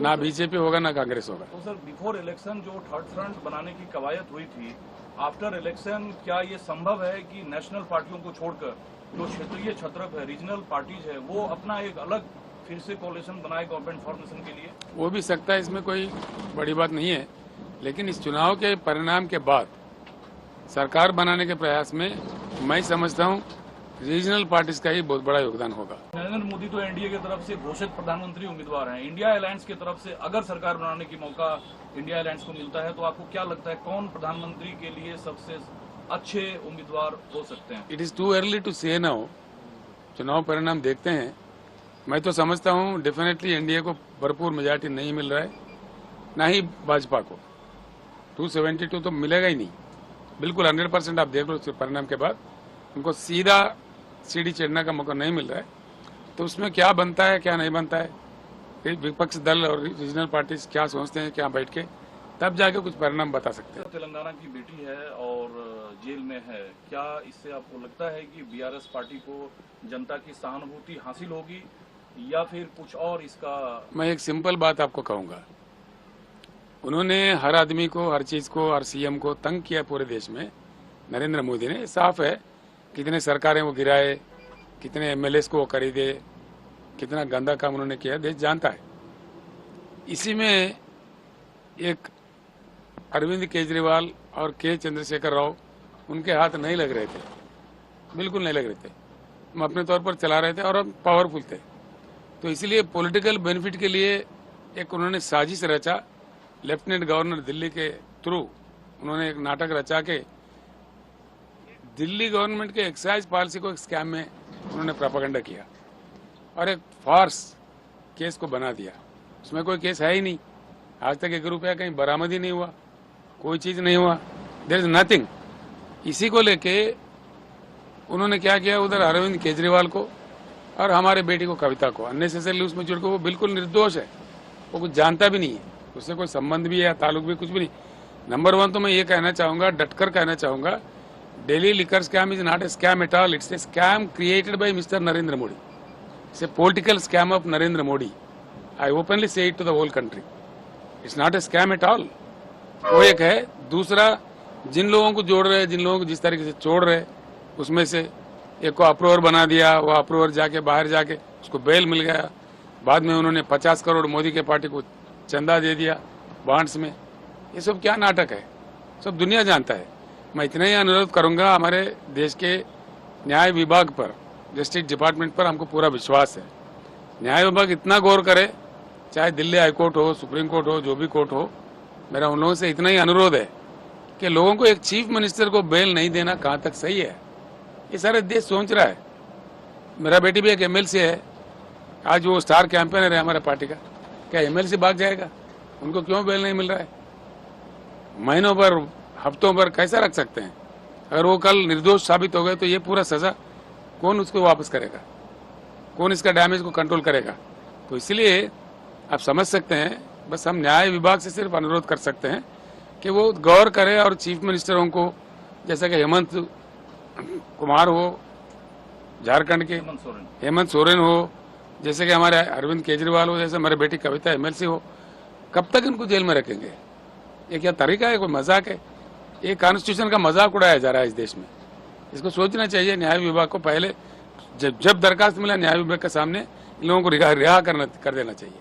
ना बीजेपी होगा ना कांग्रेस होगा। तो सर बिफोर इलेक्शन जो थर्ड फ्रंट बनाने की कवायद हुई थी, आफ्टर इलेक्शन क्या ये संभव है कि नेशनल पार्टियों को छोड़कर जो क्षेत्रीय छत्रक है, रीजनल पार्टीज है, वो अपना एक अलग फिर से कोalition बनाए गवर्नमेंट फॉर्मेशन के लिए? वो भी सकता है, इसमें कोई बड़ी बात नहीं है, लेकिन इस चुनाव के परिणाम के बाद सरकार बनाने के प्रयास में मैं समझता हूँ रीजनल पार्टीज का ही बहुत बड़ा योगदान होगा। नरेंद्र मोदी तो एनडीए की तरफ से घोषित प्रधानमंत्री उम्मीदवार हैं। इंडिया अलायंस की तरफ से अगर सरकार बनाने की मौका इंडिया अलायंस को मिलता है तो आपको क्या लगता है कौन प्रधानमंत्री के लिए सबसे अच्छे उम्मीदवार हो सकते हैं? It is too early to say now. चुनाव परिणाम देखते हैं। मैं तो समझता हूँ डेफिनेटली एनडीए को भरपूर मेजॉरिटी नहीं मिल रहा है, ना ही भाजपा को। 272 तो मिलेगा ही नहीं, बिल्कुल 100%। आप देख लो परिणाम के बाद उनको सीधा सीढ़ी चढ़ने का मौका नहीं मिल रहा है। तो उसमें क्या बनता है क्या नहीं बनता है, विपक्ष दल और रीजनल पार्टीज क्या सोचते हैं, क्या बैठ के तब जाके कुछ परिणाम बता सकते हैं। तेलंगाना की बेटी है और जेल में है, क्या इससे आपको लगता है कि बीआरएस पार्टी को जनता की सहानुभूति हासिल होगी या फिर कुछ और इसका? मैं एक सिंपल बात आपको कहूंगा, उन्होंने हर आदमी को, हर चीज को, हर सीएम को तंग किया पूरे देश में। नरेंद्र मोदी ने, साफ है, कितने सरकारें वो गिराए, कितने एमएलएस को वो खरीदे, कितना गंदा काम उन्होंने किया, देश जानता है। इसी में एक अरविंद केजरीवाल और के चंद्रशेखर राव, उनके हाथ नहीं लग रहे थे, बिल्कुल नहीं लग रहे थे। हम अपने तौर पर चला रहे थे और हम पावरफुल थे। तो इसलिए पॉलिटिकल बेनिफिट के लिए एक उन्होंने साजिश रचा। लेफ्टिनेंट गवर्नर दिल्ली के थ्रू उन्होंने एक नाटक रचा के दिल्ली गवर्नमेंट के एक्साइज पॉलिसी को एक स्कैम में उन्होंने प्रोपेगेंडा किया और एक फार्स केस को बना दिया। उसमें कोई केस है ही नहीं, आज तक 1 रुपया कहीं बरामद ही नहीं हुआ, कोई चीज नहीं हुआ, देयर इज नथिंग। इसी को लेके उन्होंने क्या किया, उधर अरविंद केजरीवाल को और हमारे बेटी को कविता को अननेसेसरली उसमें जुड़ के, वो बिल्कुल निर्दोष है, वो कुछ जानता भी नहीं है, उससे कोई संबंध भी है, ताल्लुक भी कुछ भी नहीं। नंबर 1 तो मैं ये कहना चाहूंगा, डटकर कहना चाहूंगा, Delhi liquor scam is not a scam at all. It's a scam created by Mr. Narendra Modi. It's a political scam of Narendra Modi. I openly say it to the whole country. It's not a scam at all. वो एक है। दूसरा, जिन लोगों को जोड़ रहे, जिन लोगों को जिस तरीके से छोड़ रहे, उसमें से एक को अप्रूवर बना दिया, वो अप्रूवर जाके बाहर जाके उसको बेल मिल गया। बाद में उन्होंने 50 करोड़ मोदी के पार्टी को चंदा दे दिया बॉन्ड्स में। ये सब क्या नाटक है, सब दुनिया जानता है। मैं इतना ही अनुरोध करूंगा, हमारे देश के न्याय विभाग पर, जस्टिस डिपार्टमेंट पर हमको पूरा विश्वास है। न्याय विभाग इतना गौर करे, चाहे दिल्ली हाईकोर्ट हो, सुप्रीम कोर्ट हो, जो भी कोर्ट हो, मेरा उन लोगों से इतना ही अनुरोध है कि लोगों को एक चीफ मिनिस्टर को बेल नहीं देना कहां तक सही है, ये सारे देश सोच रहा है। मेरा बेटी भी एक एमएलसी है, आज वो स्टार कैंपेनर है हमारे पार्टी का। क्या एमएलसी भाग जाएगा? उनको क्यों बेल नहीं मिल रहा है? महीनों पर, हफ्तों पर कैसा रख सकते हैं? अगर वो कल निर्दोष साबित हो गए तो ये पूरा सजा कौन उसको वापस करेगा? कौन इसका डैमेज को कंट्रोल करेगा? तो इसलिए आप समझ सकते हैं, बस हम न्याय विभाग से सिर्फ अनुरोध कर सकते हैं कि वो गौर करे और चीफ मिनिस्टरों को, जैसा कि हेमंत कुमार हो झारखंड के, हेमंत सोरेन हो, जैसे कि हमारे अरविंद केजरीवाल हो, जैसे हमारे बेटी कविता एमएलसी हो, कब तक इनको जेल में रखेंगे? ये क्या तरीका है? कोई मजाक है? ये कॉन्स्टिट्यूशन का मजाक उड़ाया जा रहा है इस देश में। इसको सोचना चाहिए न्याय विभाग को। पहले जब दरखास्त मिला न्याय विभाग के सामने, इन लोगों को रिहा कर देना चाहिए।